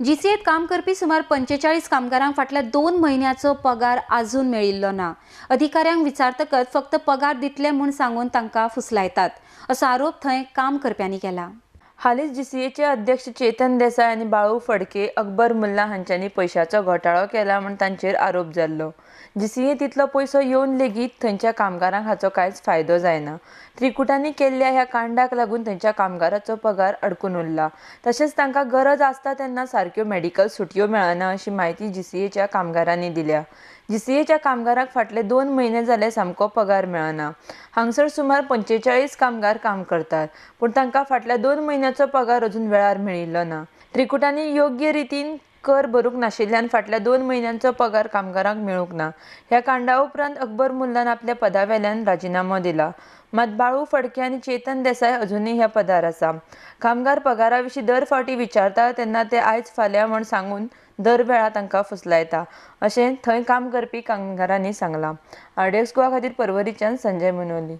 जीसीएत काम करपी सुमार 45 कामगारांक फाटल्या 2 म्हयन्याचो पगार अजून मेळिल्लो ना। अधिकाऱ्यांक विचारतकच फक्त पगार दितले म्हूण सांगून तांकां फुसलायतात असो आरोप थंय काम करप्यांनी केला। हालींच जीसीएचे अध्यक्ष चेतन देसाई आनी बाळू फडके, अकबर मुल्ला हांच्यांनी पैशाचो घोटाळो केला म्हूण तांचेर आरोप जाल्लो। जीसीएत इतलो पयसो येवन लेगीत थंयच्या कामगारांक हाचो कांयच फायदो जायना। त्रिकुटांनी केल्ल्या ह्या कांडाक लागून थंयच्या कामगाराचो पगार अडकून उरला। तशेंच तांकां गरज आसता तेन्ना सारक्यो मेडिकल सुटयो मेळना अशी माहिती जीसीएच्या कामगारांनी दिल्या। जीसीएच्या कामगारांक फाटले 2 म्हयने जाले सामको पगार मेळना। हांगसर सुमार 45 कामगार काम करतात, पूण तांकां फाटल्या 2 म्हयन्याचो पगार अजून वेळार मेळिल्लो ना। त्रिकुटांनी योग्य रितीन कर भरूंक नाशिल्ल्यान फाटल्या 2 म्हयन्यांचो पगार कामगारांक मेळूंक ना। ह्या कांडा उपरांत अकबर मुल्लान आपल्या पदावेल्यान राजिनामो दिला। मात बाळू फडके आनी चेतन देसाई अजुनूय ह्या पदार आसा। कामगार पगारा विशीं दर फावटी विचारता तेन्ना ते आयज फाल्यां म्हूण सांगून दर वेळा तांकां फुसलायता, अशें थंय काम करपी कामगारांनी सांगलां। आरडीएक्स गोवा खातीर पर्वरीच्यान संजय मुनोली।